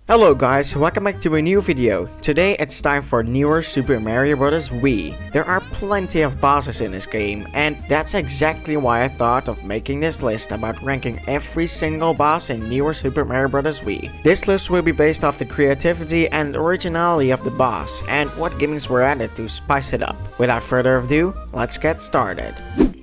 Hello guys, welcome back to a new video. Today it's time for newer Super Mario Bros. Wii. There are plenty of bosses in this game, and that's exactly why I thought of making this list about ranking every single boss in newer Super Mario Bros. Wii. This list will be based off the creativity and originality of the boss, and what gimmicks were added to spice it up. Without further ado, let's get started.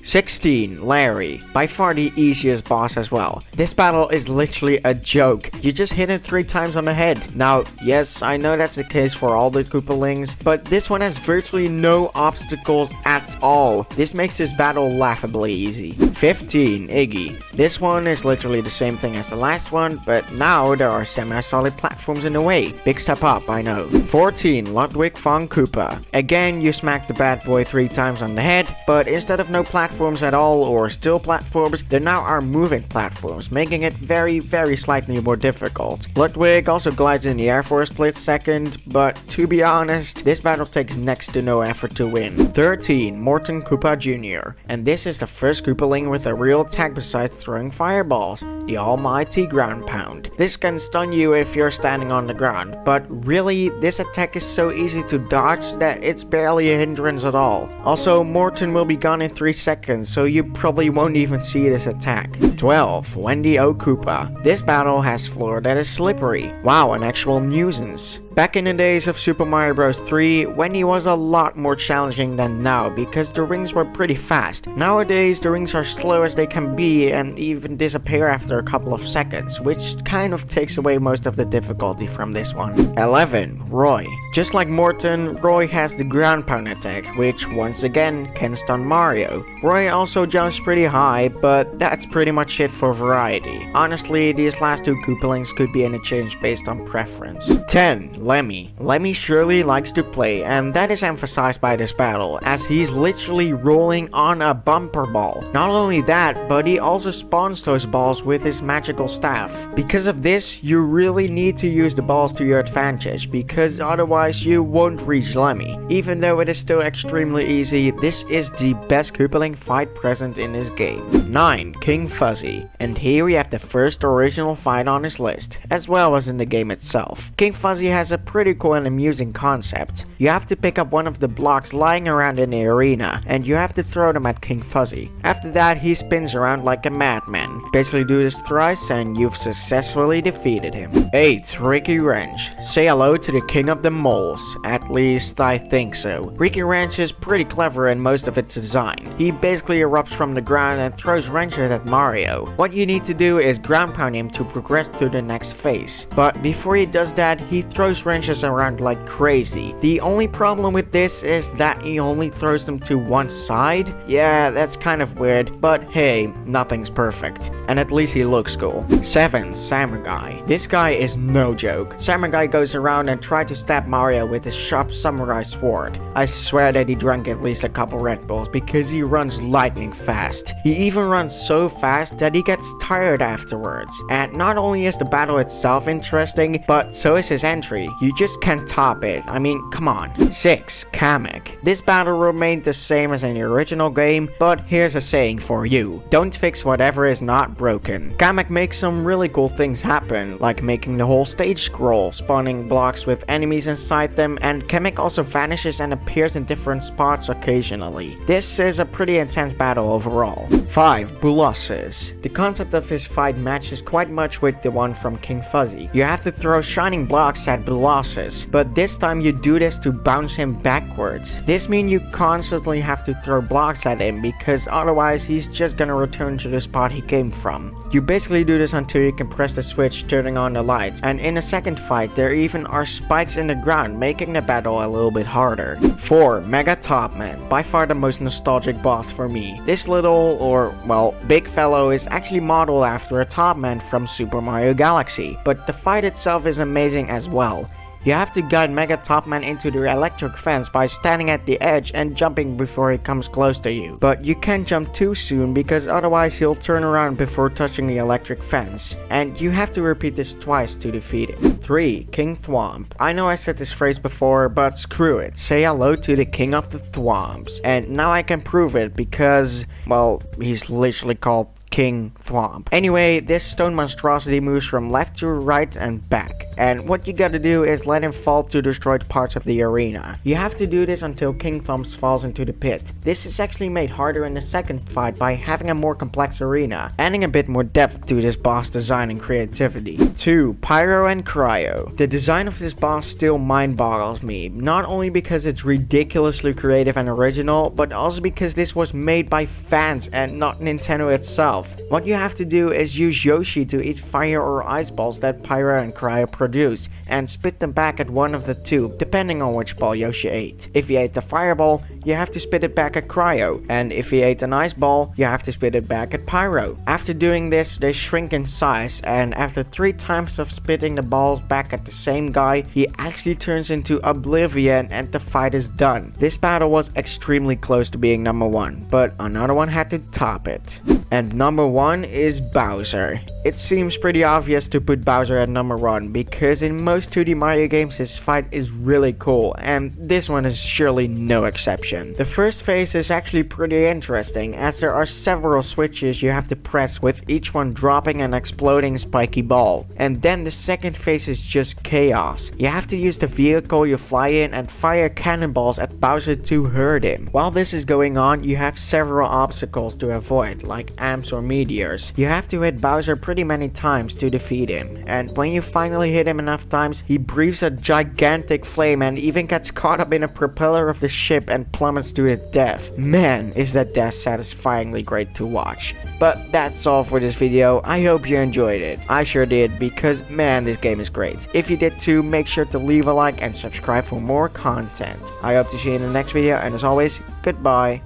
16. Lari, by far the easiest boss as well. This battle is literally a joke. You just hit it 3 times on the head. Now, yes, I know that's the case for all the Koopalings, but this one has virtually no obstacles at all. This makes this battle laughably easy. 15. Iggy. This one is literally the same thing as the last one, but now there are semi-solid platforms in the way. Big step up, I know. 14. Ludwig von Koopa. Again, you smack the bad boy 3 times on the head, but instead of no platforms at all or still platforms, there now are moving platforms, making it very slightly more difficult. Ludwig also glides in the air for a split second, but to be honest, this battle takes next to no effort to win. 13. Morton Koopa Jr. And this is the first Koopaling with a real attack besides throwing fireballs, the almighty ground pound. This can stun you if you're standing on the ground, but really, this attack is so easy to dodge that it's barely a hindrance at all. Also, Morton will be gone in 3 seconds, so you probably won't even see this attack. 12. Wendy O. Koopa. This battle has floor that is slippery. Wow, an actual nuisance. Back in the days of Super Mario Bros. 3, Wendy was a lot more challenging than now because the rings were pretty fast. Nowadays, the rings are slow as they can be and even disappear after a couple of seconds, which kind of takes away most of the difficulty from this one. 11. Roy. Just like Morton, Roy has the ground pound attack, which once again can stun Mario. Roy also jumps pretty high, but that's pretty much it for variety. Honestly, these last 2 Koopalings could be interchanged based on preference. 10. Lemmy. Lemmy surely likes to play, and that is emphasized by this battle, as he's literally rolling on a bumper ball. Not only that, but he also spawns those balls with his magical staff. Because of this, you really need to use the balls to your advantage, because otherwise you won't reach Lemmy. Even though it is still extremely easy, this is the best Koopaling fight present in this game. 9. King Fuzzy. And here we have the first original fight on this list, as well as in the game itself. King Fuzzy has a pretty cool and amusing concept. You have to pick up one of the blocks lying around in the arena, and you have to throw them at King Fuzzy. After that, he spins around like a madman. Basically do this thrice and you've successfully defeated him. 8. Ricky Wrench. Say hello to the king of the moles. At least I think so. Ricky Wrench is pretty clever in most of its design. He basically erupts from the ground and throws wrenches at Mario. What you need to do is ground pound him to progress to the next phase. But before he does that, he throws wrenches around like crazy. The only problem with this is that he only throws them to one side. Yeah, that's kind of weird, but hey, nothing's perfect. And at least he looks cool. 7. Samurai. This guy is no joke. Samurai goes around and tries to stab Mario with his sharp samurai sword. I swear that he drank at least a couple Red Bulls because he runs lightning fast. He even runs so fast that he gets tired afterwards. And not only is the battle itself interesting, but so is his entry. You just can't top it. I mean, come on. 6. Kamik. This battle remained the same as in the original game, but here's a saying for you. Don't fix whatever is not broken. Kamik makes some really cool things happen, like making the whole stage scroll, spawning blocks with enemies inside them, and Kamik also vanishes and appears in different spots occasionally. This is a pretty intense battle overall. 5. Bulosses. The concept of his fight matches quite much with the one from King Fuzzy. You have to throw shining blocks at Bulosses, but this time you do this to bounce him backwards. This means you constantly have to throw blocks at him because otherwise he's just gonna return to the spot he came from. You basically do this until you can press the switch turning on the lights, and in the second fight there even are spikes in the ground making the battle a little bit harder. 4. Mega Topman. By far the most nostalgic boss for me. This little, or well, big fellow is actually modeled after a Topman from Super Mario Galaxy, but the fight itself is amazing as well. You have to guide Mega Topman into the electric fence by standing at the edge and jumping before he comes close to you. But you can't jump too soon because otherwise he'll turn around before touching the electric fence. And you have to repeat this twice to defeat him. 3. King Thwomp. I know I said this phrase before, but screw it. Say hello to the king of the Thwomps. And now I can prove it because, well, he's literally called King Thwomp. Anyway, this stone monstrosity moves from left to right and back, and what you gotta do is let him fall to destroyed parts of the arena. You have to do this until King Thwomp falls into the pit. This is actually made harder in the second fight by having a more complex arena, adding a bit more depth to this boss design and creativity. 2. Pyro and Cryo. The design of this boss still mind boggles me, not only because it's ridiculously creative and original, but also because this was made by fans and not Nintendo itself. What you have to do is use Yoshi to eat fire or ice balls that Pyro and Cryo produce, and spit them back at one of the two, depending on which ball Yoshi ate. If he ate the fireball, you have to spit it back at Cryo, and if he ate an ice ball, you have to spit it back at Pyro. After doing this, they shrink in size, and after 3 times of spitting the balls back at the same guy, he actually turns into Oblivion and the fight is done. This battle was extremely close to being number 1, but another one had to top it. And number 1 is Bowser. It seems pretty obvious to put Bowser at number 1 because in most 2D Mario games his fight is really cool, and this one is surely no exception. The first phase is actually pretty interesting as there are several switches you have to press with each one dropping an exploding spiky ball. And then the second phase is just chaos. You have to use the vehicle you fly in and fire cannonballs at Bowser to hurt him. While this is going on, you have several obstacles to avoid, like amps or meteors. You have to hit Bowser pretty many times to defeat him, and when you finally hit him enough times, he breathes a gigantic flame and even gets caught up in a propeller of the ship and plummets to his death. Man, is that death satisfyingly great to watch. But that's all for this video. I hope you enjoyed it. I sure did, because man, this game is great. If you did too, make sure to leave a like and subscribe for more content. I hope to see you in the next video, and as always, goodbye.